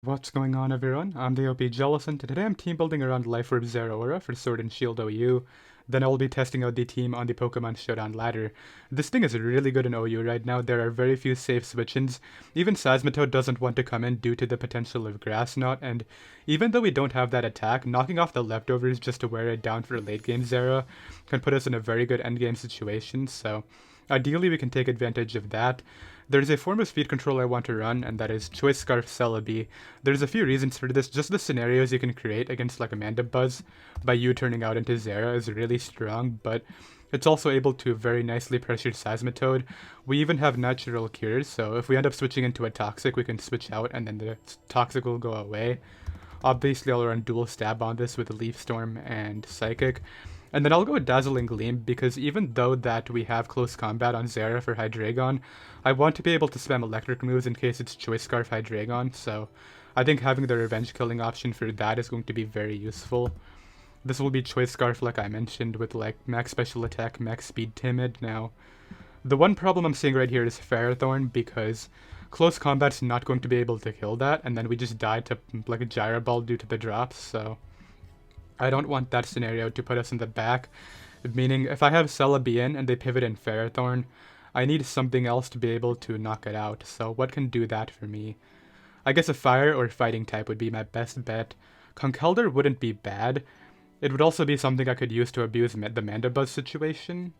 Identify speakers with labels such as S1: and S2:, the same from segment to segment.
S1: What's going on, everyone? I'm the OPJellicent, and today I'm team building around Life Orb Zeraora for Sword and Shield OU. Then I'll be testing out the team on the Pokemon Showdown ladder. This thing is really good in OU right now. There are very few safe switch-ins. Even Seismitoad doesn't want to come in due to the potential of Grass Knot, and even though we don't have that attack, knocking off the leftovers just to wear it down for late game Zera can put us in a very good endgame situation, so ideally we can take advantage of that. There's a form of speed control I want to run, and that is Choice Scarf Celebi. There's a few reasons for this. Just the scenarios you can create against like Amanda Buzz by you turning out into Zera is really strong, but it's also able to very nicely pressure Seismitoad. We even have natural cures, so if we end up switching into a Toxic, we can switch out and then the Toxic will go away. Obviously, I'll run Dual Stab on this with Leaf Storm and Psychic. And then I'll go with Dazzling Gleam, because even though that we have close combat on Zera for Hydreigon, I want to be able to spam electric moves in case it's Choice Scarf Hydreigon, so I think having the revenge killing option for that is going to be very useful. This will be Choice Scarf like I mentioned, with like max special attack, max speed timid. Now, the one problem I'm seeing right here is Ferrothorn, because close combat's not going to be able to kill that, and then we just die to like a Gyro Ball due to the drops, so I don't want that scenario to put us in the back, meaning if I have Celebi in and they pivot in Ferrothorn, I need something else to be able to knock it out, so what can do that for me? I guess a fire or fighting type would be my best bet. Conkeldeo wouldn't be bad. It would also be something I could use to abuse the Mandibuzz situation.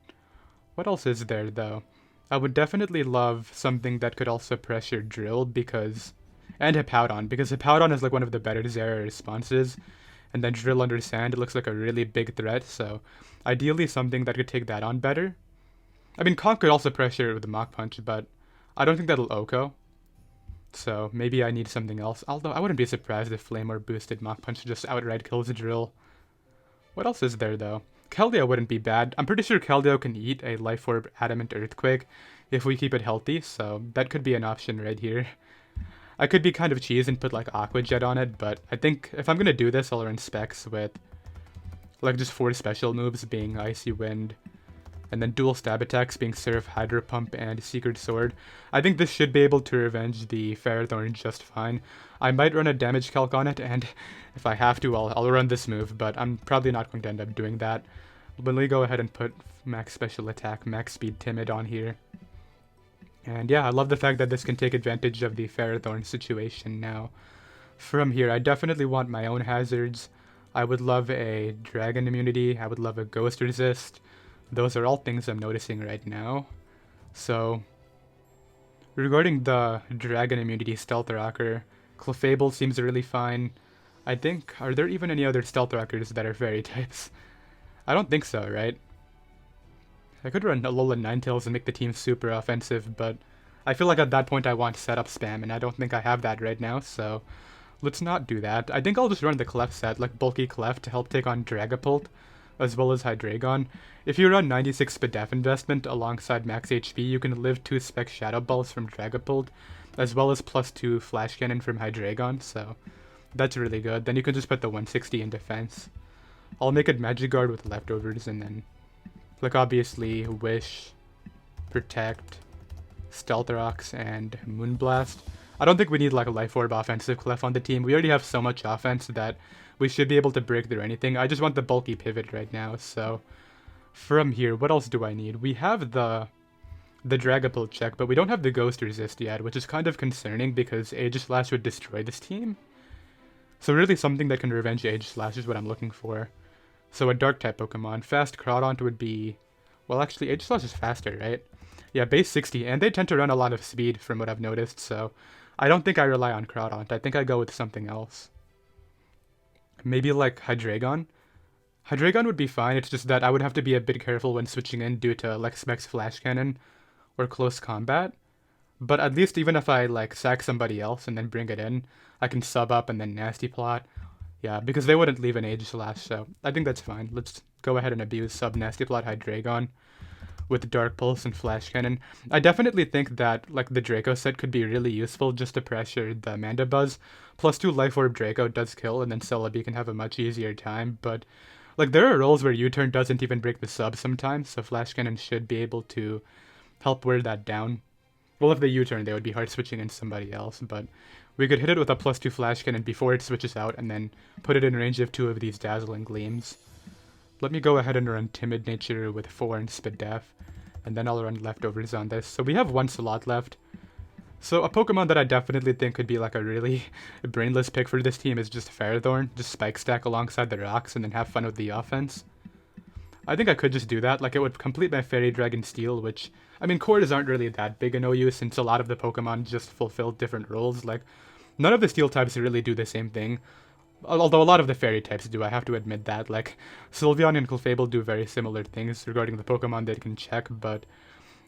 S1: What else is there though? I would definitely love something that could also pressure Drill and Hippowdon, because Hippowdon is like one of the better Zera responses, and then Drill under Sand, it looks like a really big threat, so ideally something that could take that on better. I mean, Conk could also pressure with the Mach Punch, but I don't think that'll OHKO. So maybe I need something else, although I wouldn't be surprised if Flame or boosted Mach Punch just outright kills the Drill. What else is there though? Keldeo wouldn't be bad. I'm pretty sure Keldeo can eat a Life Orb Adamant Earthquake if we keep it healthy, so that could be an option right here. I could be kind of cheese and put like Aqua Jet on it, but I think if I'm gonna do this, I'll run specs with like just 4 special moves being Icy Wind, and then dual stab attacks being Surf, Hydro Pump, and Secret Sword. I think this should be able to revenge the Ferrothorn just fine. I might run a damage calc on it, and if I have to, I'll run this move, but I'm probably not going to end up doing that. Let me go ahead and put max special attack, max speed timid on here. And yeah, I love the fact that this can take advantage of the Ferrothorn situation now. From here, I definitely want my own hazards. I would love a Dragon Immunity, I would love a Ghost Resist. Those are all things I'm noticing right now. So, regarding the Dragon Immunity Stealth Rocker, Clefable seems really fine. I think, are there even any other Stealth Rockers that are Fairy types? I don't think so, right? I could run Alola Ninetales and make the team super offensive, but I feel like at that point I want setup spam, and I don't think I have that right now, so let's not do that. I think I'll just run the Clef set, like Bulky Clef, to help take on Dragapult, as well as Hydreigon. If you run 96 Spadef Investment alongside max HP, you can live 2 Spec Shadow Balls from Dragapult, as well as +2 Flash Cannon from Hydreigon, so that's really good. Then you can just put the 160 in defense. I'll make it Magikarp with leftovers, and then like obviously Wish, Protect, Stealth Rocks, and Moonblast. I don't think we need like a Life Orb offensive Clef on the team. We already have so much offense that we should be able to break through anything. I just want the bulky pivot right now, so from here, what else do I need? We have the Dragapult check, but we don't have the Ghost Resist yet, which is kind of concerning because Aegislash would destroy this team. So really something that can revenge Aegislash is what I'm looking for. So a Dark-type Pokemon. Fast Crawdaunt would be... Well, actually, Aegislash is faster, right? Yeah, base 60, and they tend to run a lot of speed from what I've noticed, so I don't think I rely on Crawdaunt. I think I go with something else. Maybe like Hydreigon? Hydreigon would be fine, it's just that I would have to be a bit careful when switching in due to like Specs Flash Cannon or Close Combat. But at least even if I like sack somebody else and then bring it in, I can sub up and then Nasty Plot. Yeah, because they wouldn't leave an Aegislash, so I think that's fine. Let's go ahead and abuse sub Nasty Plot Hydreigon with Dark Pulse and Flash Cannon. I definitely think that like the Draco set could be really useful just to pressure the Mandibuzz. +2 Life Orb Draco does kill, and then Celebi can have a much easier time, but like there are rolls where U-turn doesn't even break the sub sometimes, so Flash Cannon should be able to help wear that down. Well, if they U-turn, they would be hard switching in somebody else, but We could hit it with a +2 flash cannon before it switches out, and then put it in range of 2 of these Dazzling Gleams. Let me go ahead and run Timid Nature with 4 and Spadef, and then I'll run Leftovers on this. So we have 1 slot left. So a Pokemon that I definitely think could be like a really brainless pick for this team is just Ferrothorn. Just Spike Stack alongside the rocks and then have fun with the offense. I think I could just do that. Like, it would complete my Fairy Dragon Steel, which, I mean, cores aren't really that big in OU since a lot of the Pokemon just fulfill different roles. Like, none of the Steel types really do the same thing. Although a lot of the Fairy types do, I have to admit that. Like, Sylveon and Clefable do very similar things regarding the Pokemon they can check, but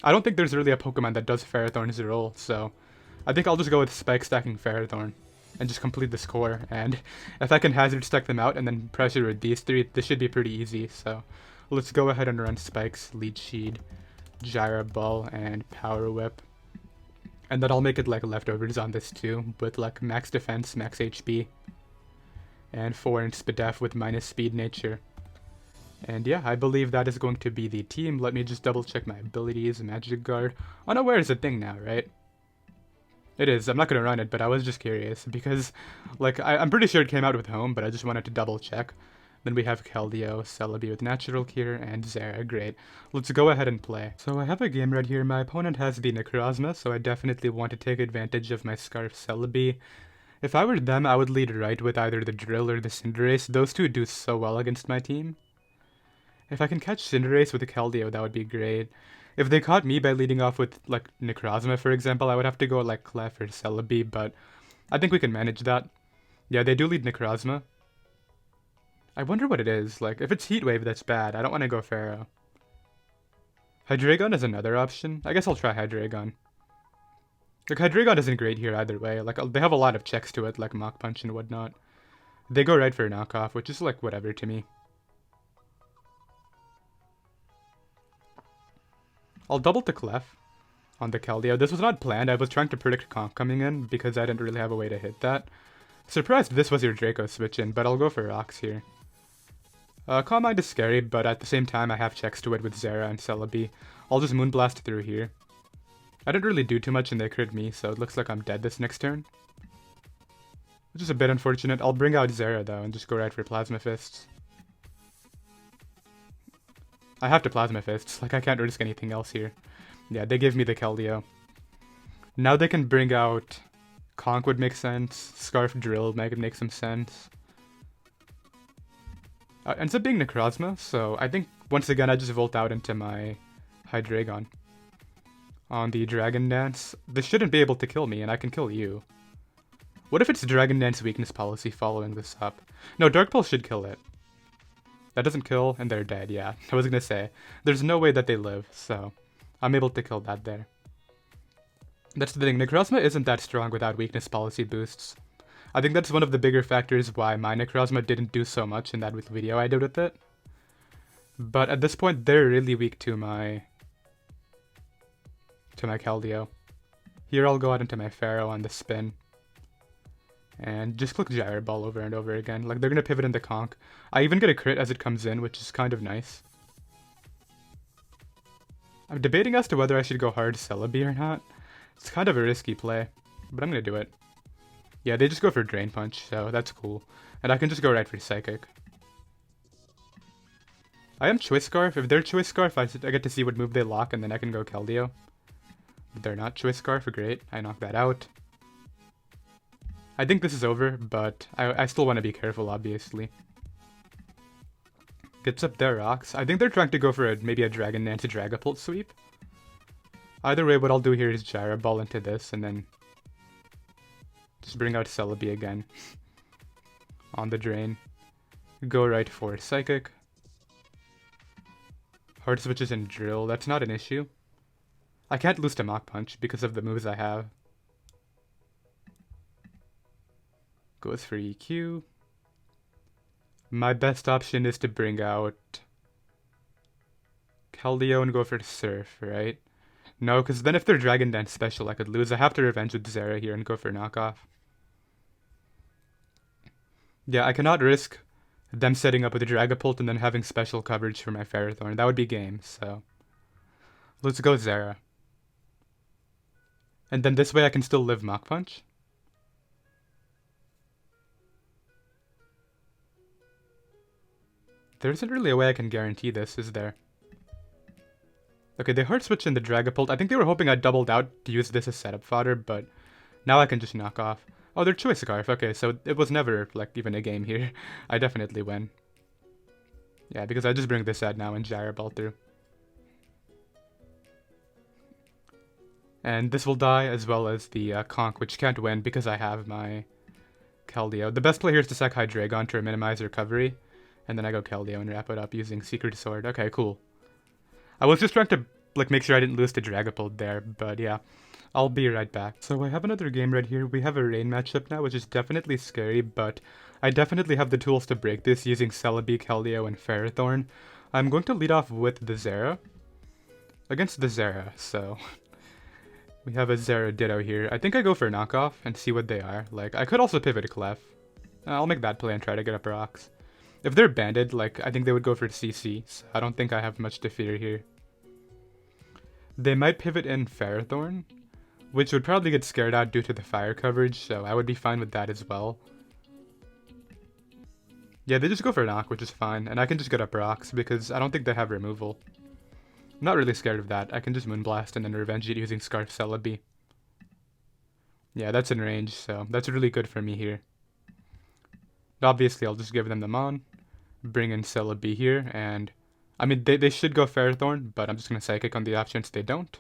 S1: I don't think there's really a Pokemon that does Ferrothorn's role, so I think I'll just go with Spike Stacking Ferrothorn and just complete this core. And if I can Hazard Stack them out and then pressure with these 3, this should be pretty easy, so let's go ahead and run Spikes, Leech Seed, Gyro Ball, and Power Whip. And then I'll make it like Leftovers on this too, with like max defense, max HP, and 4 in Spadef with minus Speed Nature. And yeah, I believe that is going to be the team. Let me just double check my abilities. Magic Guard. Unaware is a thing now, right? It is. I'm not going to run it, but I was just curious because, like, I'm pretty sure it came out with Home, but I just wanted to double check. Then we have Keldeo, Celebi with Natural Cure, and Zera. Great. Let's go ahead and play. So I have a game right here. My opponent has the Necrozma, so I definitely want to take advantage of my Scarf Celebi. If I were them, I would lead right with either the Drill or the Cinderace. Those two do so well against my team. If I can catch Cinderace with a Keldeo, that would be great. If they caught me by leading off with, like, Necrozma, for example, I would have to go, like, Clef or Celebi, but I think we can manage that. Yeah, they do lead Necrozma. I wonder what it is. Like, if it's Heat Wave, that's bad. I don't want to go Pharaoh. Hydreigon is another option. I guess I'll try Hydreigon. Like, Hydreigon isn't great here either way. Like, they have a lot of checks to it, like Mach Punch and whatnot. They go right for a knockoff, which is, like, whatever to me. I'll double to Clef on the Keldeo. This was not planned. I was trying to predict Conk coming in because I didn't really have a way to hit that. Surprised this was your Draco switch in, but I'll go for Rocks here. Calm Mind is scary, but at the same time I have checks to it with Zera and Celebi. I'll just Moonblast through here. I didn't really do too much and they crit me, so it looks like I'm dead this next turn. Which is a bit unfortunate. I'll bring out Zera though and just go right for Plasma Fists. I have to Plasma Fists, like I can't risk anything else here. Yeah, they give me the Keldeo. Now they can bring out Conk would make sense, Scarf Drill might make some sense. Ends up being Necrozma, so I think once again I just Volt out into my Hydreigon. On the Dragon Dance, this shouldn't be able to kill me and I can kill you. What if it's Dragon Dance weakness policy following this up? No, Dark Pulse should kill it. That doesn't kill, and they're dead, yeah. I was gonna say, there's no way that they live, so I'm able to kill that there. That's the thing, Necrozma isn't that strong without weakness policy boosts. I think that's one of the bigger factors why my Necrozma didn't do so much in that video I did with it. But at this point, they're really weak to my Keldeo. Here I'll go out into my Pharaoh on the spin. And just click Gyro Ball over and over again. Like, they're going to pivot into Conk. I even get a crit as it comes in, which is kind of nice. I'm debating as to whether I should go hard Celebi or not. It's kind of a risky play, but I'm going to do it. Yeah, they just go for Drain Punch, so that's cool. And I can just go right for Psychic. I am Choice Scarf. If they're Choice Scarf, I get to see what move they lock, and then I can go Keldeo. But they're not Choice Scarf, great. I knock that out. I think this is over, but I still want to be careful, obviously. Gets up their Rocks. I think they're trying to go for maybe a Dragon Dance Dragapult sweep. Either way, what I'll do here is Gyro Ball into this, and then just bring out Celebi again. On the drain. Go right for Psychic. Hard switches and Drill, that's not an issue. I can't lose to Mach Punch because of the moves I have. Goes for EQ. My best option is to bring out Keldeo and go for Surf, right? No, because then if they're Dragon Dance special, I could lose. I have to Revenge with Zera here and go for Knockoff. Yeah, I cannot risk them setting up with a Dragapult and then having special coverage for my Ferrothorn. That would be game, so let's go Zera. And then this way I can still live Mach Punch. There isn't really a way I can guarantee this, is there? Okay, they hard switch in the Dragapult. I think they were hoping I doubled out to use this as setup fodder, but now I can just knock off. Oh, they're Choice Scarf. Okay, so it was never, like, even a game here. I definitely win. Yeah, because I just bring this out now and Gyro Ball through. And this will die, as well as the Conch, which can't win because I have my Keldeo. The best play here is to sack Hydreigon to minimize recovery. And then I go Keldeo and wrap it up using Secret Sword. Okay, cool. I was just trying to like make sure I didn't lose to Dragapult there, but yeah. I'll be right back. So I have another game right here. We have a rain matchup now, which is definitely scary, but I definitely have the tools to break this using Celebi, Keldeo, and Ferrothorn. I'm going to lead off with the Zera against the Zera, so we have a Zera Ditto here. I think I go for a knockoff and see what they are. Like, I could also pivot Clef. I'll make that play and try to get up rocks. If they're banded, like, I think they would go for CC, so I don't think I have much to fear here. They might pivot in Ferrothorn, which would probably get scared out due to the fire coverage, so I would be fine with that as well. Yeah, they just go for a knock, which is fine, and I can just get up rocks, because I don't think they have removal. I'm not really scared of that. I can just Moonblast and then revenge it using Scarf Celebi. Yeah, that's in range, so that's really good for me here. Obviously, I'll just give them the Mon, bring in Celebi here, and I mean, they should go Ferrothorn, but I'm just going to Psychic on the off chance they don't.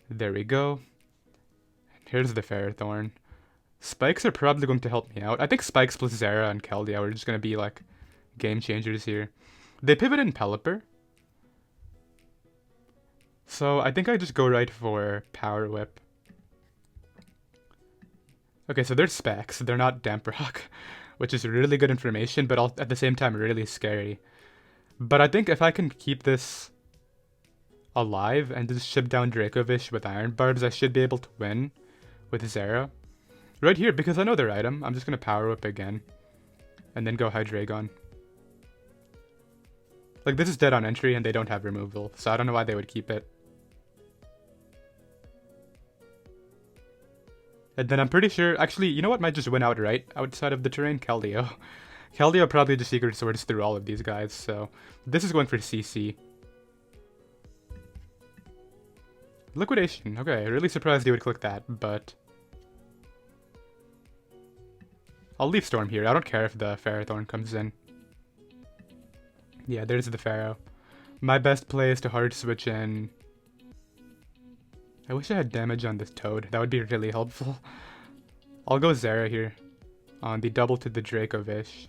S1: There we go. Here's the Ferrothorn. Spikes are probably going to help me out. I think Spikes plus Zera and Keldeo are just going to be like game changers here. They pivot in Pelipper. So I think I just go right for Power Whip. Okay, so they're Specs. They're not Damp Rock, which is really good information, but at the same time really scary. But I think if I can keep this alive and just ship down Dracovish with Iron Barbs, I should be able to win with Zera. Right here, because I know their item, I'm just going to Power Whip again. And then go Hydreigon. Like, this is dead on entry and they don't have removal, so I don't know why they would keep it. And then I'm pretty sure, actually, you know what might just win outright outside of the terrain? Keldeo. Keldeo probably just Secret Swords through all of these guys, so this is going for CC. Liquidation. Okay, really surprised he would click that, but I'll leave Storm here. I don't care if the Ferrothorn comes in. Yeah, there's the Pharaoh. My best play is to hard switch in. I wish I had damage on this Toad. That would be really helpful. I'll go Zera here on the double to the Dracovish.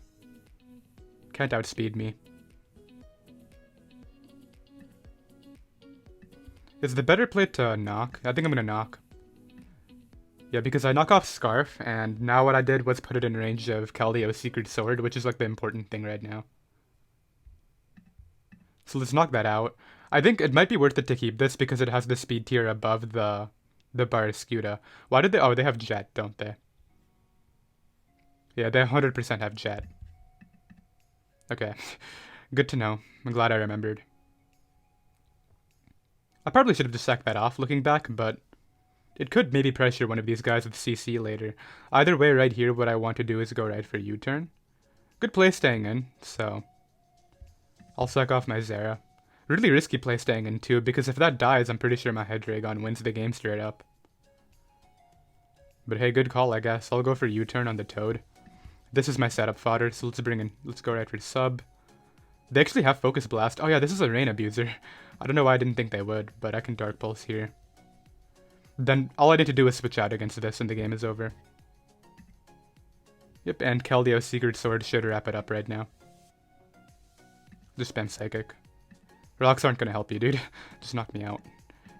S1: Can't outspeed me. Is the better play to knock? I think I'm gonna knock. Yeah, because I knock off Scarf, and now what I did was put it in range of Keldeo's Secret Sword, which is like the important thing right now. So let's knock that out. I think it might be worth it to keep this because it has the speed tier above the Barraskewda. Why did they? Oh, they have Jet, don't they? Yeah, they 100% have Jet. Okay, good to know. I'm glad I remembered. I probably should have just sacked that off looking back, but it could maybe pressure one of these guys with CC later. Either way, right here, what I want to do is go right for U-turn. Good play staying in, so I'll sack off my Zera. Really risky play staying in too, because if that dies, I'm pretty sure my Hydreigon wins the game straight up. But hey, good call, I guess. I'll go for U-turn on the Toad. This is my setup fodder, so let's go right for sub. They actually have Focus Blast. Oh yeah, this is a Rain Abuser. I don't know why I didn't think they would, but I can Dark Pulse here. Then all I need to do is switch out against this and the game is over. Yep, and Keldeo's Secret Sword should wrap it up right now. Just spam Psychic. Rocks aren't gonna help you, dude. Just knock me out.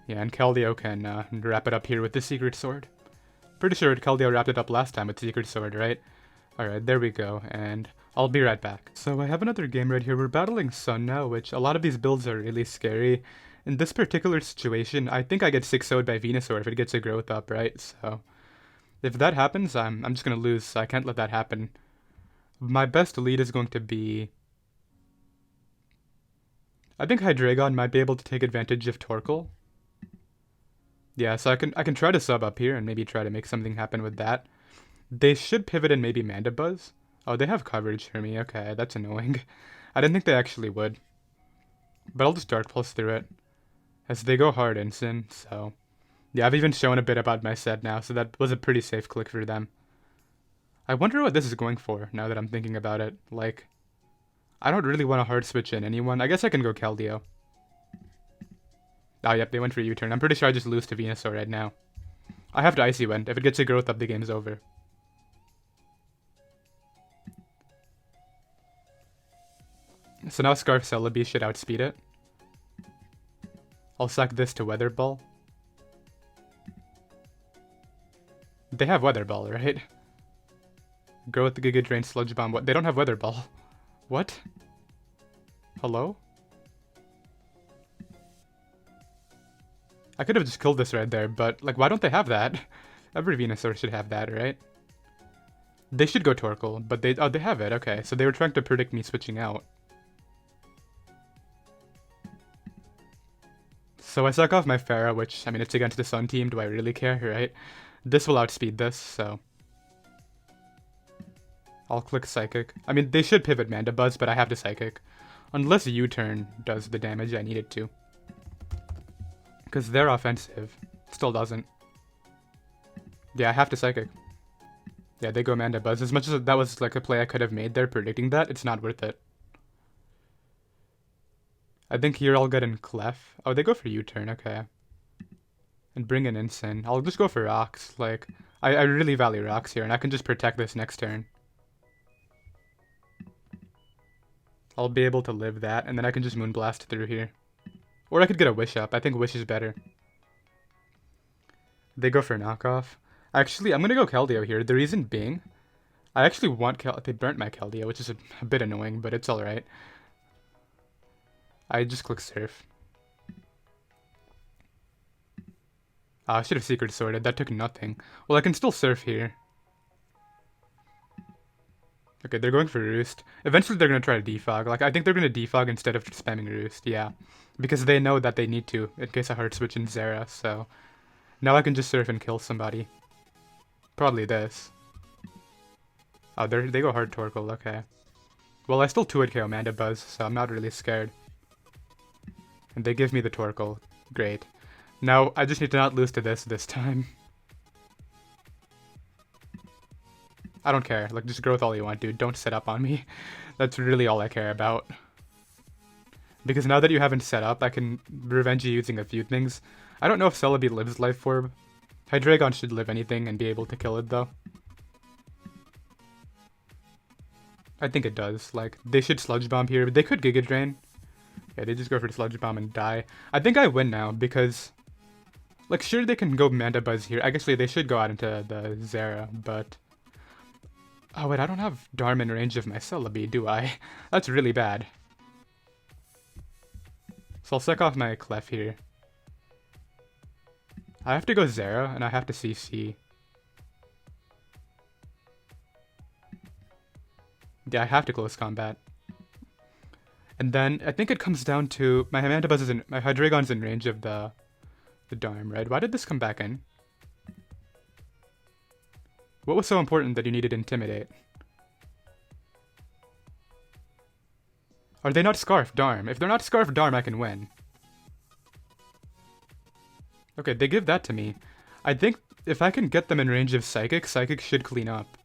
S1: Yeah, and Keldeo can wrap it up here with the Secret Sword. Pretty sure Keldeo wrapped it up last time with Secret Sword, right? Alright, there we go, and I'll be right back. So I have another game right here. We're battling Sun now, which a lot of these builds are really scary. In this particular situation, I think I get 6-0'd by Venusaur if it gets a growth up, right? So if that happens, I'm just gonna lose, so I can't let that happen. My best lead is going to be... I think Hydreigon might be able to take advantage of Torkoal. Yeah, so I can try to sub up here and maybe try to make something happen with that. They should pivot in maybe Mandibuzz. Oh, they have coverage for me. Okay, that's annoying. I didn't think they actually would. But I'll just Dark Pulse through it. As they go hard instant, so... Yeah, I've even shown a bit about my set now, so that was a pretty safe click for them. I wonder what this is going for, now that I'm thinking about it. Like, I don't really want to hard switch in anyone. I guess I can go Keldeo. Oh, yep, they went for U-turn. I'm pretty sure I just lose to Venusaur right now. I have to Icy Wind. If it gets a growth up, the game's over. So now Scarf Celebi should outspeed it. I'll sack this to Weather Ball. They have Weather Ball, right? Growth, Giga Drain, Sludge Bomb. What? They don't have Weather Ball. What? Hello? I could have just killed this right there, but, like, why don't they have that? Every Venusaur should have that, right? They should go Torkoal, but they... Oh, they have it. Okay, so they were trying to predict me switching out. So I suck off my Pharah, which, I mean, it's against the Sun team. Do I really care, right? This will outspeed this, so... I'll click Psychic. I mean, they should pivot Mandibuzz, but I have to Psychic. Unless U-turn does the damage I need it to. Because they're offensive. Still doesn't. Yeah, I have to Psychic. Yeah, they go Mandibuzz. As much as that was like a play I could have made there predicting that, it's not worth it. I think here I'll get in Clef. Oh, they go for U-turn, okay. And bring in Insane. I'll just go for Rocks. Like, I really value Rocks here, and I can just protect this next turn. I'll be able to live that, and then I can just Moonblast through here. Or I could get a Wish up. I think Wish is better. They go for Knockoff. Actually, I'm going to go Keldeo here. The reason being, I actually want they burnt my Keldeo, which is a bit annoying, but it's alright. I just click Surf. I should have Secret Sorted. That took nothing. Well, I can still Surf here. Okay, they're going for Roost. Eventually they're going to try to defog. Like, I think they're going to defog instead of spamming Roost, yeah. Because they know that they need to, in case I hard switch in Zera, so... Now I can just Surf and kill somebody. Probably this. Oh, they go hard Torkoal, okay. Well, I still 2-hit KO Mandibuzz, so I'm not really scared. And they give me the Torkoal. Great. Now, I just need to not lose to this time. I don't care. Like, just growth all you want, dude. Don't set up on me. That's really all I care about. Because now that you haven't set up, I can revenge you using a few things. I don't know if Celebi lives Life Orb. Hydreigon should live anything and be able to kill it, though. I think it does. Like, they should Sludge Bomb here, but they could Giga Drain. Yeah, they just go for Sludge Bomb and die. I think I win now, because... Like, sure, they can go Mandibuzz here. Actually, they should go out into the Zera, but... Oh, wait, I don't have Darm in range of my Celebi, do I? That's really bad. So I'll suck off my Clef here. I have to go Zera, and I have to CC. Yeah, I have to close combat. And then, I think it comes down to... My Mandibuzz is in... My Hydreigon's in range of the Darm, right? Why did this come back in? What was so important that you needed Intimidate? Are they not Scarf Darm? If they're not Scarf Darm, I can win. Okay, they give that to me. I think if I can get them in range of Psychic, Psychic should clean up.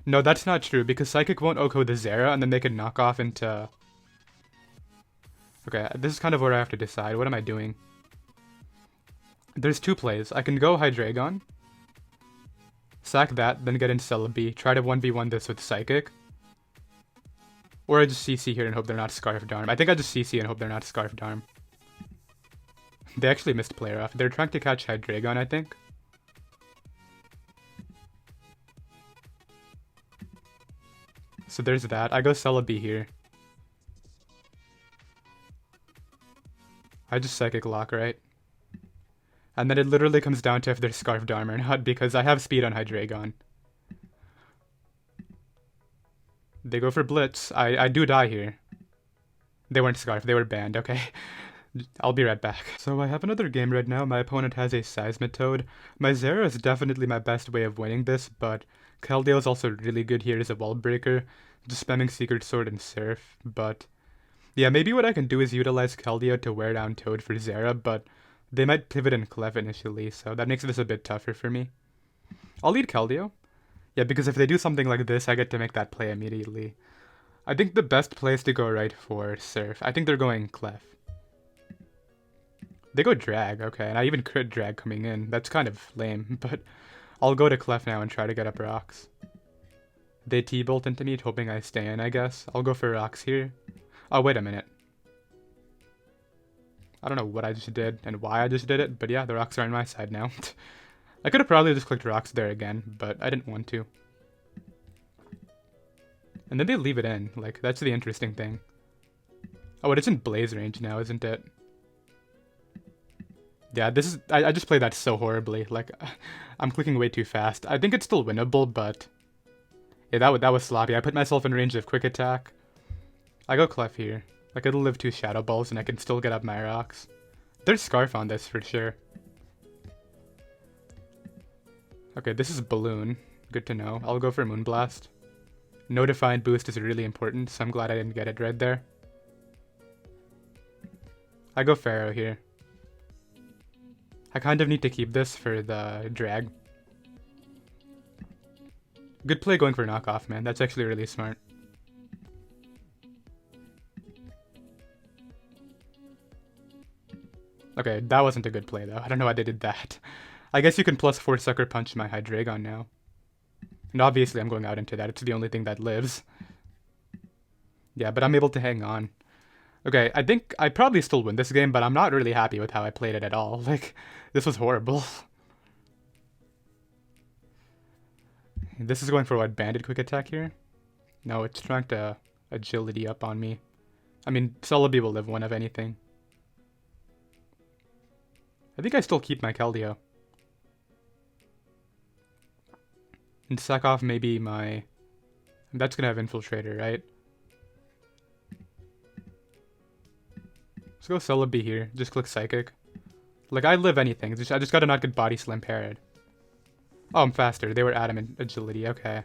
S1: No, that's not true, because Psychic won't OHKO the Zera, and then they can knock off into... Okay, this is kind of where I have to decide. What am I doing? There's two plays. I can go Hydreigon. Sack that, then get in Celebi. Try to 1v1 this with Psychic. Or I just CC here and hope they're not Scarf Darm. I think I just CC and hope they're not Scarf Darm. They actually missed player off. They're trying to catch Hydreigon, I think. So there's that. I go Celebi here. I just Psychic Lock, right? And then it literally comes down to if they're Scarf Darm or not, because I have speed on Hydreigon. They go for Blitz. I do die here. They weren't Scarf, they were banned, okay. I'll be right back. So I have another game right now. My opponent has a Seismitoad. My Zera is definitely my best way of winning this, but Keldeo is also really good here as a wall breaker, just spamming Secret Sword and Surf, but yeah, maybe what I can do is utilize Keldeo to wear down Toad for Zera, but they might pivot and Clef initially, so that makes this a bit tougher for me. I'll lead Keldeo. Yeah, because if they do something like this, I get to make that play immediately. I think the best play is to go right for Surf. I think they're going Clef. They go Drag, okay, and I even crit Drag coming in. That's kind of lame, but I'll go to Clef now and try to get up rocks. They T-bolt into me, hoping I stay in, I guess. I'll go for rocks here. Oh, wait a minute. I don't know what I just did and why I just did it, but yeah, the rocks are on my side now. I could have probably just clicked rocks there again, but I didn't want to. And then they leave it in, like, that's the interesting thing. Oh, it's in Blaze range now, isn't it? Yeah, this is... I just played that so horribly, like, I'm clicking way too fast. I think it's still winnable, but... yeah, that was sloppy. I put myself in range of quick attack. I go Clef here. Like, it'll live 2 Shadow Balls and I can still get up my rocks. There's Scarf on this for sure. Okay, this is Balloon. Good to know. I'll go for Moonblast. No Defiant Boost is really important, so I'm glad I didn't get it right there. I go Pharaoh here. I kind of need to keep this for the drag. Good play going for knockoff, man. That's actually really smart. Okay, that wasn't a good play though. I don't know why they did that. I guess you can +4 Sucker Punch my Hydreigon now. And obviously I'm going out into that. It's the only thing that lives. Yeah, but I'm able to hang on. Okay, I think I probably still win this game, but I'm not really happy with how I played it at all. Like, this was horrible. This is going for what, Banded Quick Attack here? No, it's trying to agility up on me. I mean, Celebi will live one of anything. I think I still keep my Keldeo. And sack off maybe my... that's gonna have Infiltrator, right? Let's go Celebi here. Just click Psychic. Like, I live anything. I just gotta not get Body Slam parried. Oh, I'm faster. They were Adamant Agility. Okay.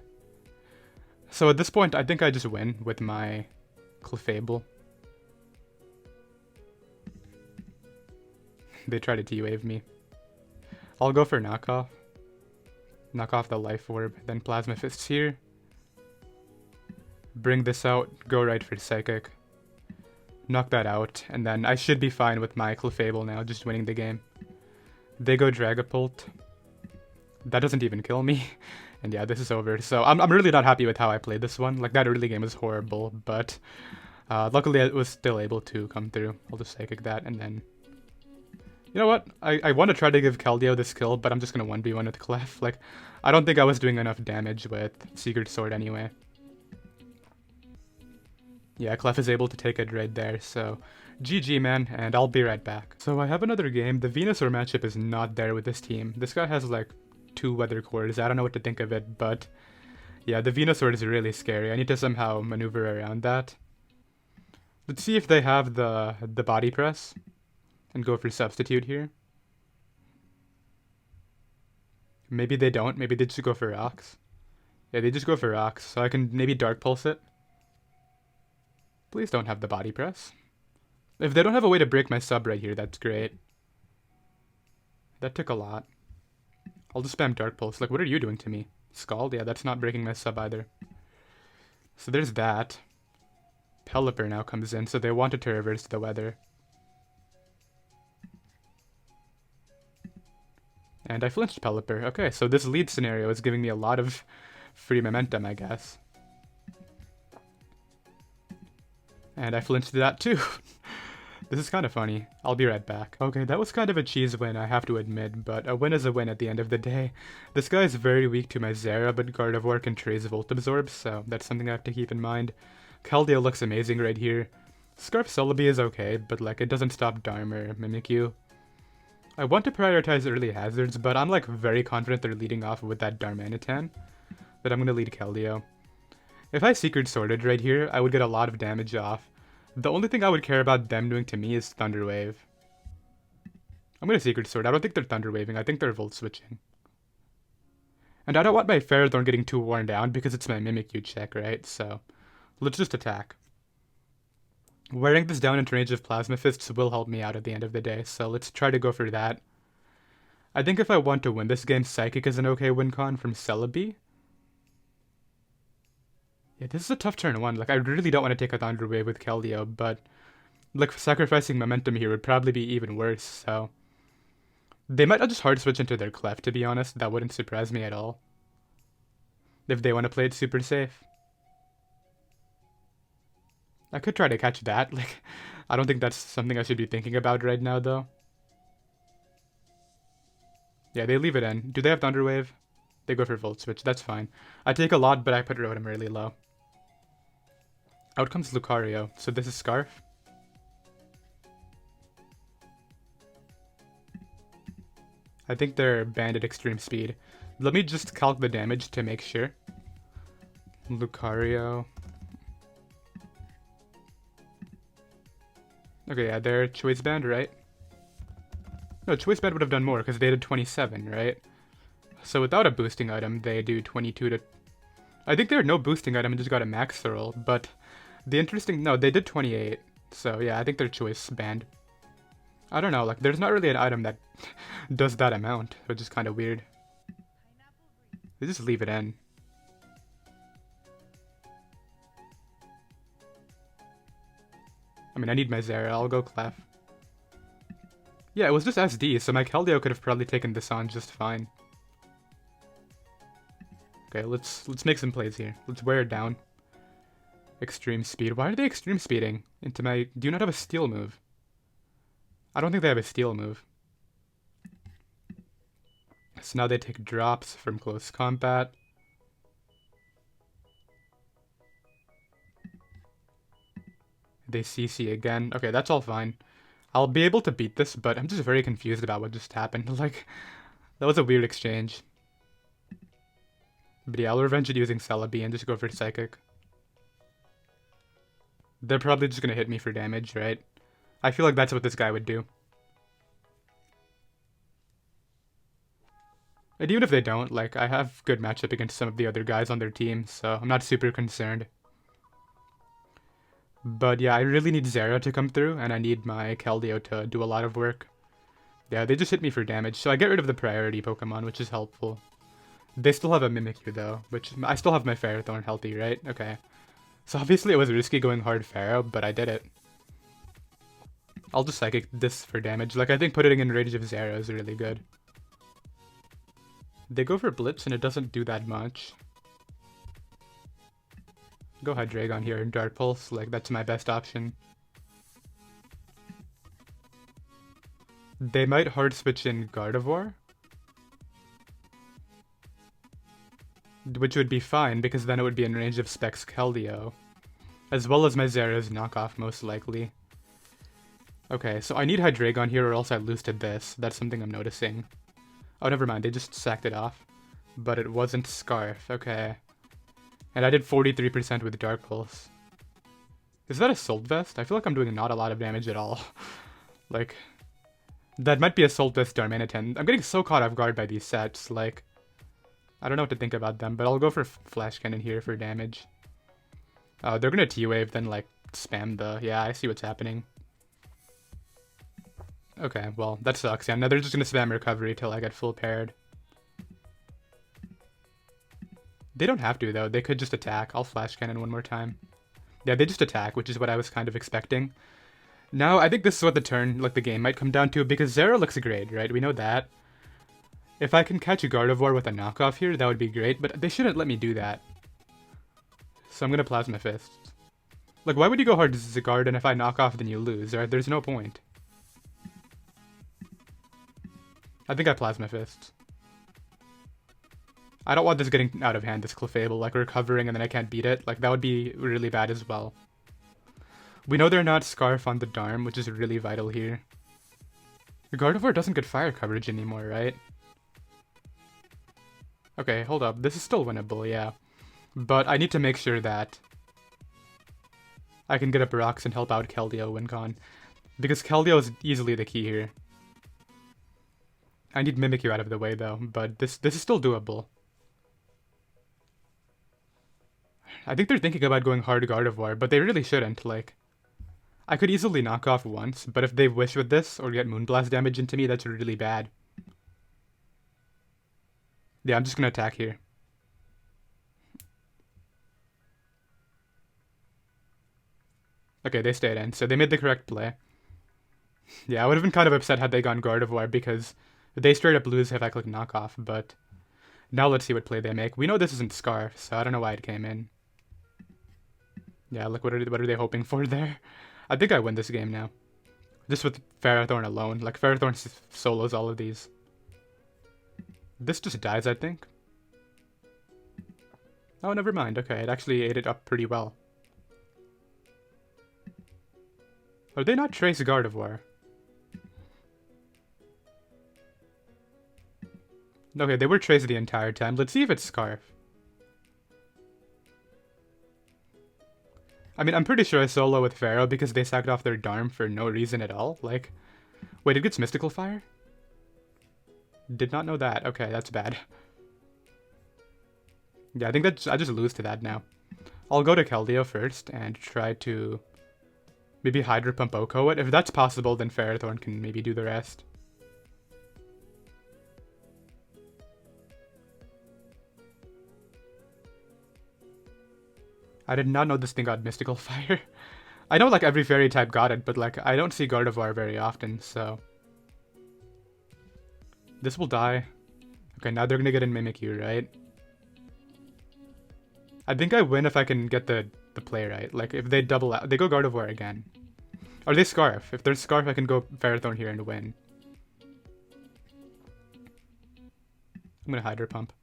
S1: So at this point, I think I just win with my Clefable. They try to T-Wave me. I'll go for knockoff. Knock off the Life Orb, then Plasma Fists here. Bring this out, go right for Psychic. Knock that out, and then I should be fine with my Clefable now, just winning the game. They go Dragapult. That doesn't even kill me. And yeah, this is over. So I'm really not happy with how I played this one. Like, that early game was horrible, but luckily I was still able to come through. I'll just Psychic that, and then... you know what? I want to try to give Keldeo this kill, but I'm just going to 1v1 with Clef. Like, I don't think I was doing enough damage with Secret Sword anyway. Yeah, Clef is able to take it right there, so GG, man, and I'll be right back. So I have another game. The Venusaur matchup is not there with this team. This guy has, like, 2 Weather Cores. I don't know what to think of it, but yeah, the Venusaur is really scary. I need to somehow maneuver around that. Let's see if they have the Body Press. And go for Substitute here. Maybe they don't. Maybe they just go for Rocks. Yeah, they just go for Rocks. So I can maybe Dark Pulse it. Please don't have the Body Press. If they don't have a way to break my sub right here, that's great. That took a lot. I'll just spam Dark Pulse. Like, what are you doing to me? Scald? Yeah, that's not breaking my sub either. So there's that. Pelipper now comes in, so they wanted to reverse the weather. And I flinched Pelipper. Okay, so this lead scenario is giving me a lot of free momentum, I guess. And I flinched that too. This is kind of funny. I'll be right back. Okay, that was kind of a cheese win, I have to admit, but a win is a win at the end of the day. This guy is very weak to my Zera, but Gardevoir can trace Volt Absorb, so that's something I have to keep in mind. Keldeo looks amazing right here. Scarf Celebi is okay, but like, it doesn't stop Darm or Mimikyu. I want to prioritize early hazards, but I'm like very confident they're leading off with that Darmanitan. But I'm going to lead Keldeo. If I Secret Sworded right here, I would get a lot of damage off. The only thing I would care about them doing to me is Thunder Wave. I'm going to Secret Sword. I don't think they're Thunder Waving. I think they're Volt Switching. And I don't want my Ferrothorn getting too worn down because it's my Mimikyu check, right? So let's just attack. Wearing this down into range of Plasma Fists will help me out at the end of the day, so let's try to go for that. I think if I want to win this game, Psychic is an okay win con from Celebi. Yeah, this is a tough turn one. Like, I really don't want to take a Thunder Wave with Keldeo, but like sacrificing momentum here would probably be even worse, so they might just hard switch into their Clef, to be honest. That wouldn't surprise me at all. If they want to play it super safe. I could try to catch that. Like, I don't think that's something I should be thinking about right now, though. Yeah, they leave it in. Do they have Thunder Wave? They go for Volt Switch. That's fine. I take a lot, but I put Rotom really low. Out comes Lucario. So this is Scarf. I think they're banned at extreme speed. Let me just calc the damage to make sure. Lucario. Okay, yeah, they're Choice Band, right? No, Choice Band would have done more because they did 27, right? So without a boosting item, they do 22 to... I think they had no boosting item and just got a max throw, but the interesting... No, they did 28. So yeah, I think they're Choice Band. I don't know, like, there's not really an item that does that amount, which is kind of weird. They just leave it in. I mean, I need my Zera, I'll go Clef. Yeah, it was just SD, so my Keldeo could have probably taken this on just fine. Okay, let's make some plays here. Let's wear it down. Extreme speed. Why are they extreme speeding into my... Do you not have a steal move? I don't think they have a steal move. So now they take drops from close combat. They CC again. Okay, that's all fine. I'll be able to beat this, but I'm just very confused about what just happened. Like, that was a weird exchange. But yeah, I'll revenge it using Celebi and just go for Psychic. They're probably just gonna hit me for damage, right? I feel like that's what this guy would do. And even if they don't, like, I have good matchup against some of the other guys on their team, so I'm not super concerned. But yeah, I really need Zera to come through, and I need my Keldeo to do a lot of work. Yeah, they just hit me for damage, so I get rid of the priority Pokemon, which is helpful. They still have a Mimikyu, though, which I still have my Ferrothorn healthy, right? Okay. So obviously it was risky going hard Pharaoh, but I did it. I'll just Psychic this for damage. Like, I think putting it in range of Zera is really good. They go for Blitz, and it doesn't do that much. Go Hydreigon here and Dark Pulse, like, that's my best option. They might hard switch in Gardevoir, which would be fine, because then it would be in range of Specs Keldeo, as well as my Zera's knockoff, most likely. Okay, so I need Hydreigon here, or else I lose to this. That's something I'm noticing. Oh, never mind, they just sacked it off. But it wasn't Scarf, okay. And I did 43% with Dark Pulse. Is that Assault Vest? I feel like I'm doing not a lot of damage at all. Like, that might be Assault Vest Darmanitan. I'm getting so caught off guard by these sets, like, I don't know what to think about them, but I'll go for Flash Cannon here for damage. They're gonna T-Wave, then, like, spam the... Yeah, I see what's happening. Okay, well, that sucks. Yeah, now they're just gonna spam Recovery till I get full paired. They don't have to, though. They could just attack. I'll Flash Cannon one more time. Yeah, they just attack, which is what I was kind of expecting. Now, I think this is what the turn, like, the game might come down to, because Zera looks great, right? We know that. If I can catch a Gardevoir with a knockoff here, that would be great, but they shouldn't let me do that. So I'm gonna Plasma Fist. Like, why would you go hard to Zygarde, and if I knock off, then you lose, right? There's no point. I think I Plasma Fist. I don't want this getting out of hand, this Clefable, like recovering and then I can't beat it. Like, that would be really bad as well. We know they're not Scarf on the Darm, which is really vital here. Gardevoir doesn't get fire coverage anymore, right? Okay, hold up. This is still winnable, yeah. But I need to make sure that I can get up rocks and help out Keldeo win con. Because Keldeo is easily the key here. I need Mimikyu out of the way, though, but this is still doable. I think they're thinking about going hard Gardevoir, but they really shouldn't. Like, I could easily knock off once, but if they wish with this or get Moonblast damage into me, that's really bad. Yeah, I'm just gonna attack here. Okay, they stayed in, so they made the correct play. Yeah, I would have been kind of upset had they gone Gardevoir because they straight up lose if I click knockoff, but now let's see what play they make. We know this isn't Scarf, so I don't know why it came in. Yeah, look, what are they hoping for there? I think I win this game now. Just with Ferrothorn alone. Like, Ferrothorn solos all of these. This just dies, I think. Oh, never mind. Okay, it actually ate it up pretty well. Are they not Trace Gardevoir? Okay, they were Trace the entire time. Let's see if it's Scarf. I mean, I'm pretty sure I solo with Pharaoh because they sacked off their Darm for no reason at all. Like, wait, it gets Mystical Fire? Did not know that. Okay, that's bad. Yeah, I think I just lose to that now. I'll go to Keldeo first and try to maybe Hydro Pump Oko it. If that's possible, then Ferrothorn can maybe do the rest. I did not know this thing got Mystical Fire. I know like every fairy type got it, but like I don't see Gardevoir very often, so this will die. Okay, now they're gonna get in Mimikyu, right? I think I win if I can get the play right. Like if they double out, they go Gardevoir again. Or they Scarf. If there's Scarf, I can go Ferrothorn here and win. I'm gonna Hydro Pump.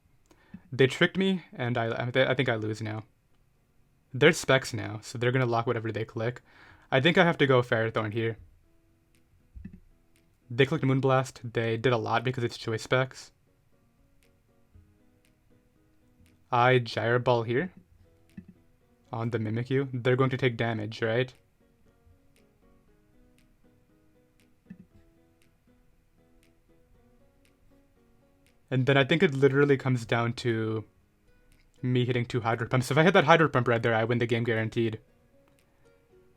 S1: They tricked me, and I think I lose now. They're Specs now, so they're gonna lock whatever they click. I think I have to go Ferrothorn here. They clicked Moonblast. They did a lot because it's Choice Specs. I Gyro Ball here. On the Mimikyu. They're going to take damage, right? And then I think it literally comes down to me hitting 2 Hydro Pumps. If I hit that Hydro Pump right there, I win the game guaranteed.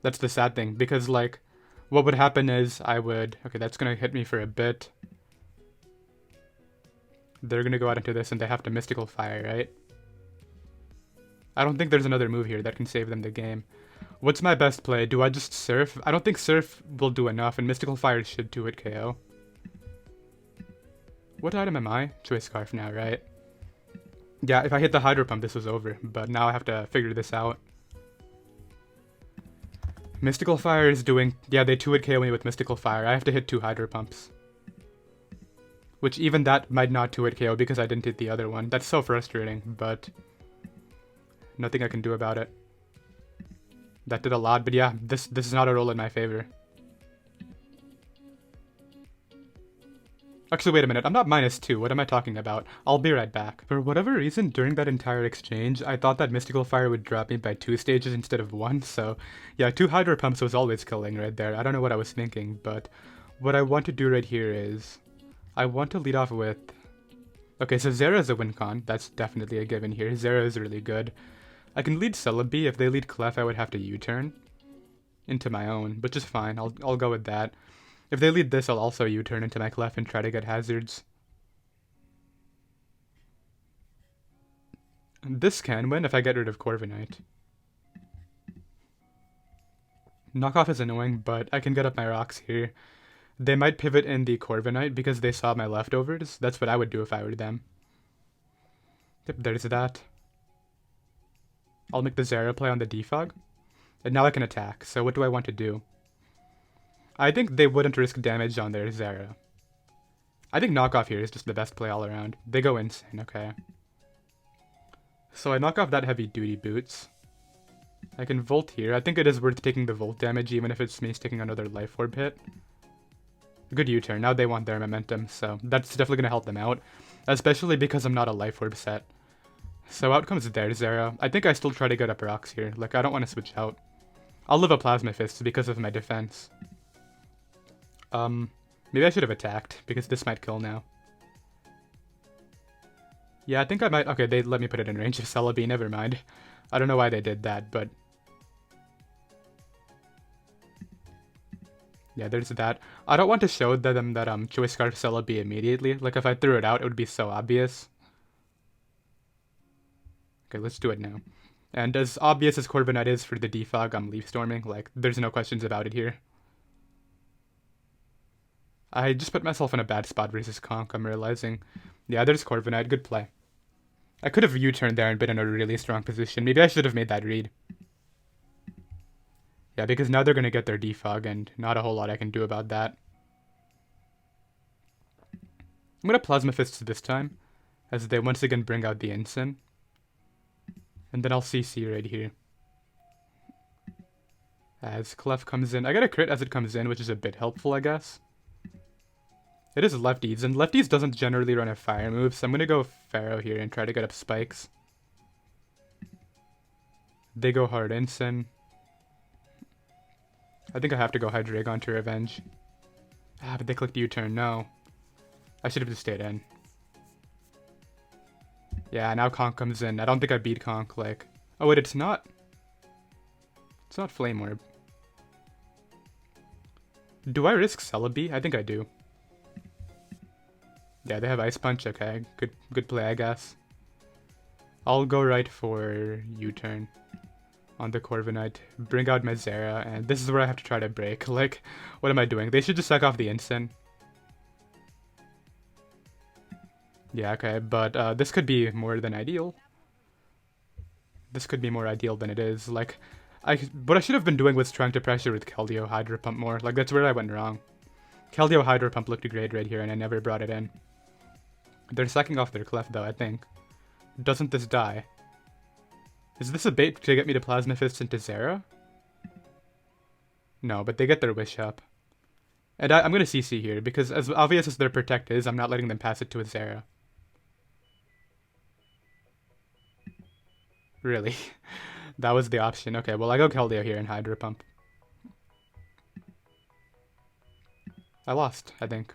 S1: That's the sad thing, because like, what would happen is I would... Okay, that's gonna hit me for a bit. They're gonna go out into this and they have to Mystical Fire, right? I don't think there's another move here that can save them the game. What's my best play? Do I just Surf? I don't think Surf will do enough, and Mystical Fire should do it KO. What item am I? Choice Scarf now, right? Yeah, if I hit the Hydro Pump, this was over, but now I have to figure this out. Mystical Fire is doing... Yeah, they 2-hit KO me with Mystical Fire. I have to hit 2 Hydro Pumps. Which even that might not 2-hit KO because I didn't hit the other one. That's so frustrating, but... nothing I can do about it. That did a lot, but yeah, this is not a roll in my favor. Actually, wait a minute, I'm not -2, what am I talking about? I'll be right back. For whatever reason, during that entire exchange, I thought that Mystical Fire would drop me by 2 stages instead of 1, so yeah, 2 Hydro Pumps was always killing right there. I don't know what I was thinking, but what I want to do right here is, I want to lead off with... Okay, so Zera is a win con, that's definitely a given here. Zera is really good. I can lead Celebi. If they lead Clef, I would have to U-turn into my own, which is fine, I'll go with that. If they lead this, I'll also U-turn into my Clef and try to get hazards. And this can win if I get rid of Corviknight. Knockoff is annoying, but I can get up my rocks here. They might pivot in the Corviknight because they saw my leftovers. That's what I would do if I were them. Yep, there's that. I'll make the Zera play on the Defog. And now I can attack, so what do I want to do? I think they wouldn't risk damage on their Zera. I think knockoff here is just the best play all around. They go insane, okay. So I knock off that heavy duty boots. I can Volt here. I think it is worth taking the Volt damage even if it's me sticking another Life Orb hit. Good U-turn. Now they want their momentum, so that's definitely going to help them out. Especially because I'm not a Life Orb set. So out comes their Zera. I think I still try to get up rocks here. Like, I don't want to switch out. I'll live a Plasma Fist because of my defense. Maybe I should have attacked, because this might kill now. Yeah, I think I might... Okay, they let me put it in range of Celebi, never mind. I don't know why they did that, but yeah, there's that. I don't want to show them that Choice Scarf Celebi immediately. Like if I threw it out, it would be so obvious. Okay, let's do it now. And as obvious as Corviknight is for the defog, I'm Leaf Storming. Like, there's no questions about it here. I just put myself in a bad spot versus Conk, I'm realizing. Yeah, there's Corviknight, good play. I could have U-turned there and been in a really strong position. Maybe I should have made that read. Yeah, because now they're going to get their defog, and not a whole lot I can do about that. I'm going to Plasma Fist this time, as they once again bring out the Ensign. And then I'll CC right here. As Clef comes in. I get a crit as it comes in, which is a bit helpful, I guess. It is lefties, and lefties doesn't generally run a fire move, so I'm going to go Pharaoh here and try to get up spikes. They go hard Ensign. I think I have to go Hydreigon to revenge. Ah, but they clicked U-turn, no. I should have just stayed in. Yeah, now Conk comes in. I don't think I beat Conk, like... Oh wait, it's not... It's not Flame Orb. Do I risk Celebi? I think I do. Yeah, they have Ice Punch, okay. Good play, I guess. I'll go right for U-turn on the Corviknight. Bring out my Zera, and this is where I have to try to break. Like, what am I doing? They should just suck off the Ensign. Yeah, okay, but this could be more than ideal. This could be more ideal than it is. Like, what I should have been doing was trying to pressure with Keldeo Hydro Pump more. Like, that's where I went wrong. Keldeo Hydro Pump looked great right here, and I never brought it in. They're sucking off their Clef, though, I think. Doesn't this die? Is this a bait to get me to Plasma Fist into Zera? No, but they get their Wish up. And I'm going to CC here, because as obvious as their Protect is, I'm not letting them pass it to a Zera. Really? That was the option. Okay, well I go Keldeo here and Hydro Pump. I lost, I think.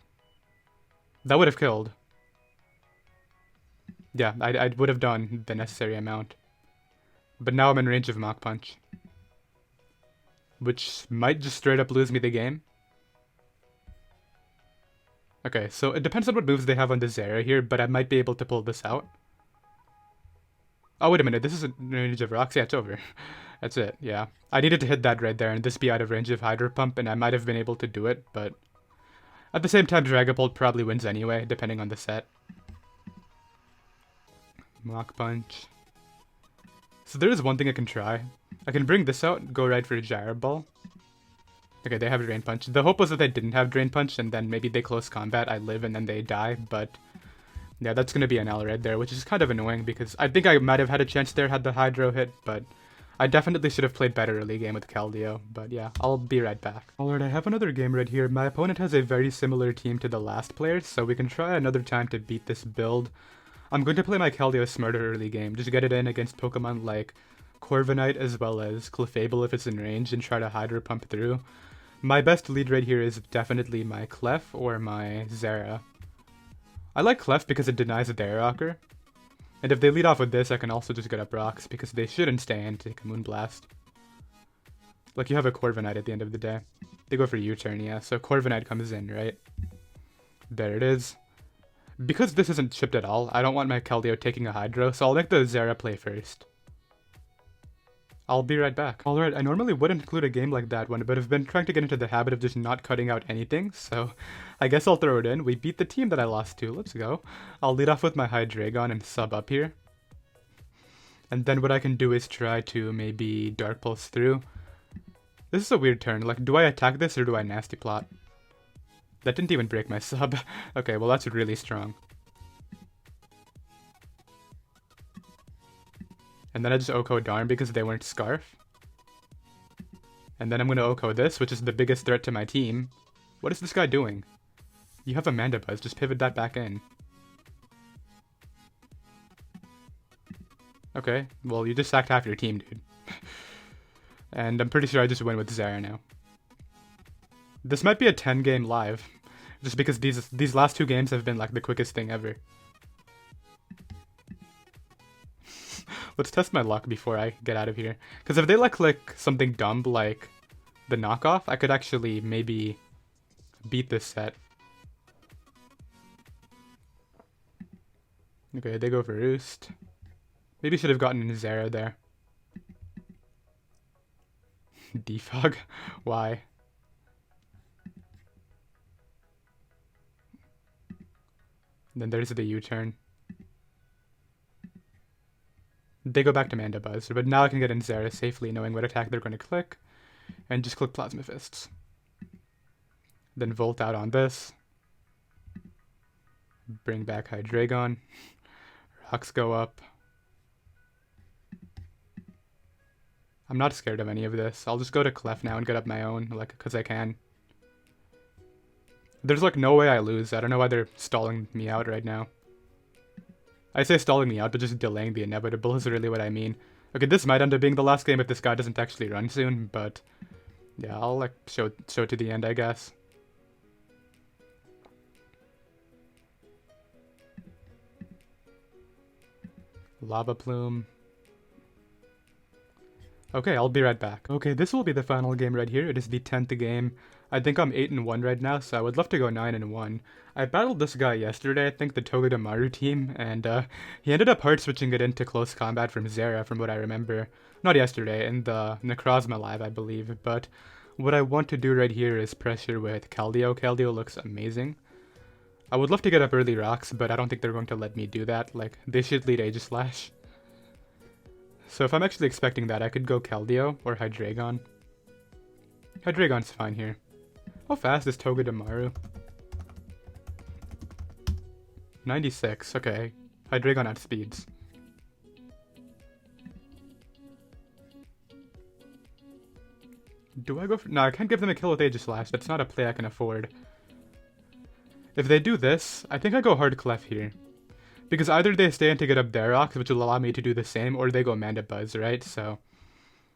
S1: That would have killed. Yeah, I would have done the necessary amount. But now I'm in range of Mach Punch. Which might just straight up lose me the game. Okay, so it depends on what moves they have on the Zera here, but I might be able to pull this out. Oh, wait a minute, this is in range of rocks? Yeah, it's over. That's it, yeah. I needed to hit that right there and this be out of range of Hydro Pump, and I might have been able to do it, but... At the same time, Dragapult probably wins anyway, depending on the set. Mach Punch. So there is one thing I can try. I can bring this out, go right for a Gyro Ball. Okay, they have Drain Punch. The hope was that they didn't have Drain Punch, and then maybe they close combat, I live, and then they die, but... Yeah, that's going to be an L right there, which is kind of annoying because I think I might have had a chance there had the Hydro hit, but I definitely should have played better early game with Keldeo. But yeah, I'll be right back. Alright, I have another game right here. My opponent has a very similar team to the last player, so we can try another time to beat this build. I'm going to play my Keldeo smarter early game, just get it in against Pokemon like Corviknight as well as Clefable if it's in range and try to Hydro Pump through. My best lead right here is definitely my Clef or my Zera. I like Clef because it denies a Dare Rocker. And if they lead off with this, I can also just get up rocks because they shouldn't stay and take a Moonblast. Like, you have a Corviknight at the end of the day. They go for U-turn, yeah, so Corviknight comes in, right? There it is. Because this isn't chipped at all, I don't want my Keldeo taking a Hydro, so I'll make the Zera play first. I'll be right back. Alright, I normally wouldn't include a game like that one, but I've been trying to get into the habit of just not cutting out anything, so I guess I'll throw it in. We beat the team that I lost to, let's go. I'll lead off with my Hydreigon and sub up here. And then what I can do is try to maybe Dark Pulse through. This is a weird turn, like do I attack this or do I Nasty Plot? That didn't even break my sub. Okay, well that's really strong. And then I just Oko Darn because they weren't Scarf. And then I'm going to Oko this, which is the biggest threat to my team. What is this guy doing? You have a Mandibuzz, just pivot that back in. Okay, well you just sacked half your team, dude. And I'm pretty sure I just win with Zera now. This might be a 10-game live, just because these last two games have been like the quickest thing ever. Let's test my luck before I get out of here. Because if they like click something dumb like the knockoff, I could actually maybe beat this set. Okay, they go for Roost. Maybe should have gotten Zera there. Defog? Why? Then there's the U-turn. They go back to Mandibuzz, but now I can get in Zera safely knowing what attack they're going to click, and just click Plasma Fists. Then Volt out on this. Bring back Hydreigon. Rocks go up. I'm not scared of any of this. I'll just go to Clef now and get up my own, like, because I can. There's like no way I lose. I don't know why they're stalling me out right now. I say stalling me out, but just delaying the inevitable is really what I mean. Okay, this might end up being the last game if this guy doesn't actually run soon, but yeah, I'll like show to the end, I guess. Lava Plume. Okay, I'll be right back. Okay, this will be the final game right here. It is the 10th game. I think I'm 8-1 right now, so I would love to go 9-1. I battled this guy yesterday, I think the Togedemaru team, and he ended up hard switching it into close combat from Zera, from what I remember. Not yesterday, in the Necrozma live, I believe, but what I want to do right here is pressure with Keldeo. Keldeo looks amazing. I would love to get up early rocks, but I don't think they're going to let me do that. Like, they should lead Aegislash. So if I'm actually expecting that, I could go Keldeo or Hydreigon. Hydreigon's fine here. How fast is Togedemaru? 96, okay. Hydreigon outspeeds. Do I go for... No, I can't give them a kill with Aegislash. That's not a play I can afford. If they do this, I think I go hard Clef here. Because either they stay in to get up their rocks, which will allow me to do the same, or they go Mandibuzz, right? So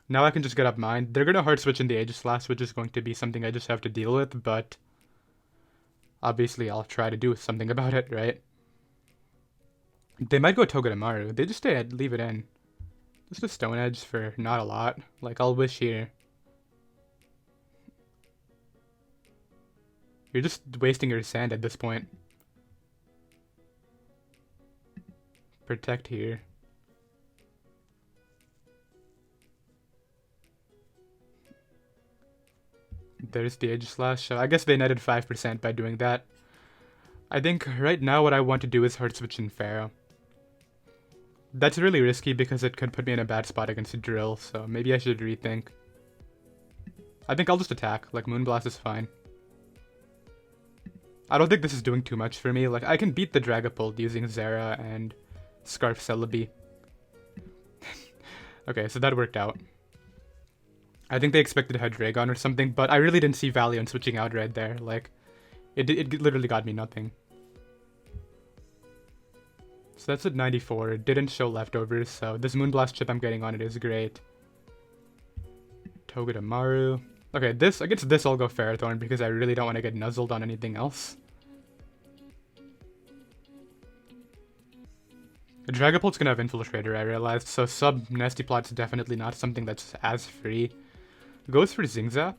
S1: now I can just get up mine. They're going to hard switch in the Aegislash, which is going to be something I just have to deal with, but obviously I'll try to do something about it, right? They might go Togedemaru. They just leave it in. Just a Stone Edge for not a lot. Like, I'll wish here. You're just wasting your sand at this point. Protect here. There's the Aegislash. So I guess they netted 5% by doing that. I think right now what I want to do is hard switch in Pharaoh. That's really risky because it could put me in a bad spot against Drill, so maybe I should rethink. I think I'll just attack. Like, Moonblast is fine. I don't think this is doing too much for me. Like, I can beat the Dragapult using Zera and Scarf Celebi. Okay, so that worked out. I think they expected Hydreigon or something, but I really didn't see value in switching out right there. Like, it literally got me nothing. So that's at 94. It didn't show leftovers, so this Moonblast chip I'm getting on it is great. Togedemaru. Okay, against this I'll go Ferrothorn because I really don't want to get nuzzled on anything else. Dragapult's gonna have Infiltrator, I realized, so sub Nasty Plot's definitely not something that's as free. Goes for Zingzap.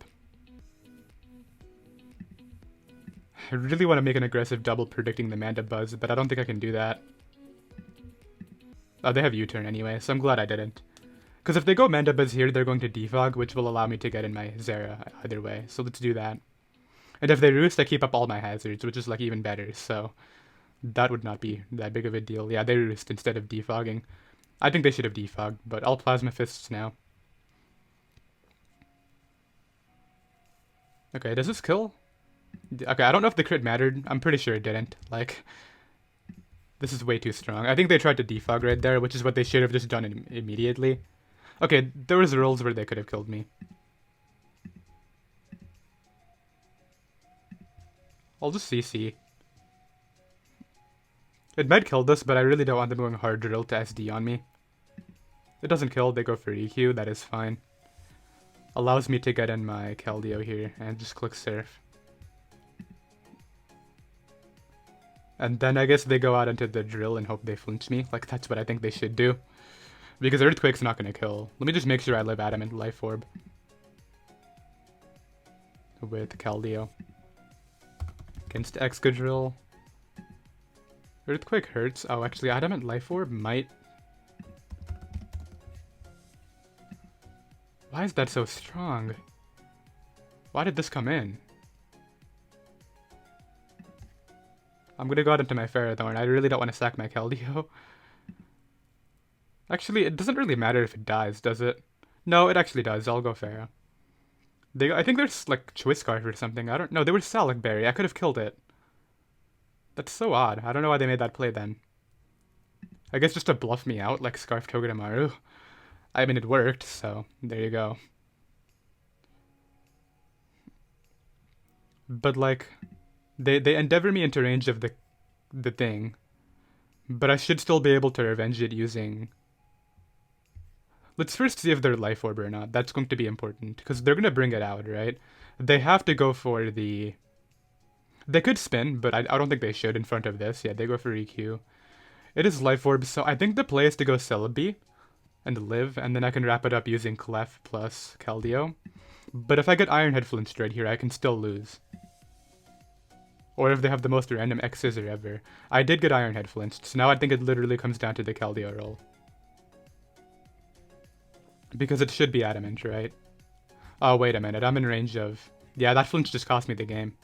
S1: I really want to make an aggressive double predicting the Mandibuzz, but I don't think I can do that. Oh, they have U-turn anyway, so I'm glad I didn't. Because if they go Mandibuzz here, they're going to defog, which will allow me to get in my Zera either way, so let's do that. And if they Roost, I keep up all my hazards, which is like even better, so that would not be that big of a deal. Yeah, they Roost instead of defogging. I think they should have defogged, but I'll Plasma Fists now. Okay, does this kill? Okay, I don't know if the crit mattered. I'm pretty sure it didn't. Like, this is way too strong. I think they tried to defog right there, which is what they should have just done immediately. Okay, there was rolls where they could have killed me. I'll just CC. It might kill this, but I really don't want them going hard drill to SD on me. It doesn't kill, they go for EQ, that is fine. Allows me to get in my Keldeo here and just click Surf. And then I guess they go out into the drill and hope they flinch me. Like, that's what I think they should do. Because Earthquake's not gonna kill. Let me just make sure I live Adamant Life Orb. With Keldeo. Against Excadrill. Earthquake hurts. Oh, actually, Adamant Life Orb might... Why is that so strong? Why did this come in? I'm gonna go out into my Ferrothorn. I really don't want to sack my Keldeo. Actually, it doesn't really matter if it dies, does it? No, it actually does. I'll go Pharaoh. I think there's like Choice Scarf or something. I don't know. There was Salic Berry. I could have killed it. That's so odd. I don't know why they made that play then. I guess just to bluff me out like Scarf Togedemaru. I mean, it worked, so there you go. But like, they endeavor me into range of the thing. But I should still be able to revenge it using... Let's first see if they're Life Orb or not. That's going to be important, because they're going to bring it out, right? They have to go for the... They could spin, but I don't think they should in front of this. Yeah, they go for EQ. It is Life Orb, so I think the play is to go Celebi and live, and then I can wrap it up using Clef plus Keldeo. But if I get Iron Head flinched right here, I can still lose. Or if they have the most random X-Scissor ever. I did get Iron Head flinched, so now I think it literally comes down to the Keldeo roll. Because it should be Adamant, right? Oh, wait a minute, I'm in range of... Yeah, that flinch just cost me the game.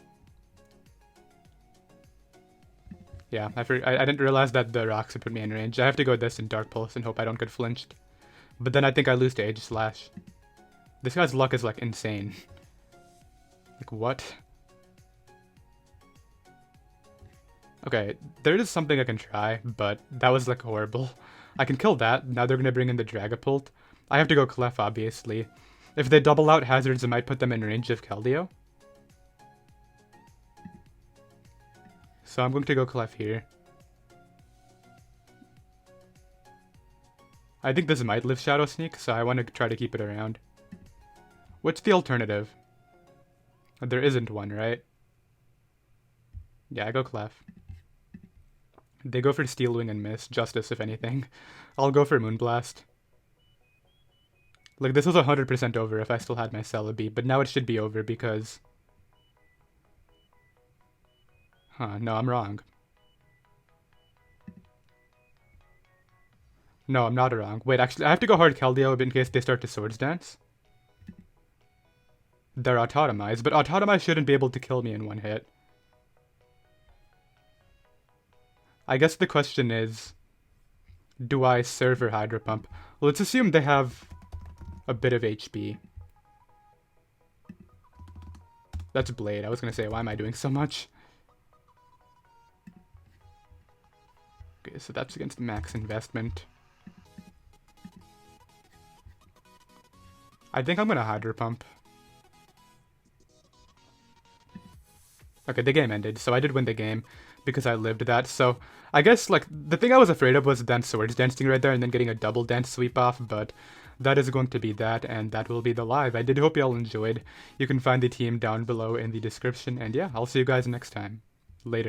S1: Yeah, I didn't realize that the rocks would put me in range. I have to go this in Dark Pulse and hope I don't get flinched. But then I think I lose to Age Slash. This guy's luck is like insane. Like what? Okay, there is something I can try, but that was like horrible. I can kill that. Now they're gonna bring in the Dragapult. I have to go Clef, obviously. If they double out hazards, it might put them in range of Keldeo. So I'm going to go Clef here. I think this might live Shadow Sneak, so I want to try to keep it around. What's the alternative? There isn't one, right? Yeah, I go Clef. They go for Steel Wing and miss. Justice, if anything. I'll go for Moonblast. Like, this was 100% over if I still had my Celebi, but now it should be over because... Huh, no, I'm wrong. No, I'm not wrong. Wait, actually, I have to go hard Keldeo in case they start to Swords Dance. They're Autotomized, but Autotomize shouldn't be able to kill me in one hit. I guess the question is, do I Surf or Hydro Pump? Well, let's assume they have a bit of HP. That's Blade. I was gonna say, why am I doing so much? Okay, so that's against max investment. I think I'm gonna Hydro Pump. Okay, the game ended, so I did win the game because I lived that. So I guess like the thing I was afraid of was then Swords Dancing right there and then getting a double dance sweep off, but that is going to be that, and that will be the live. I did hope y'all enjoyed. You can find the team down below in the description, and yeah, I'll see you guys next time. Later.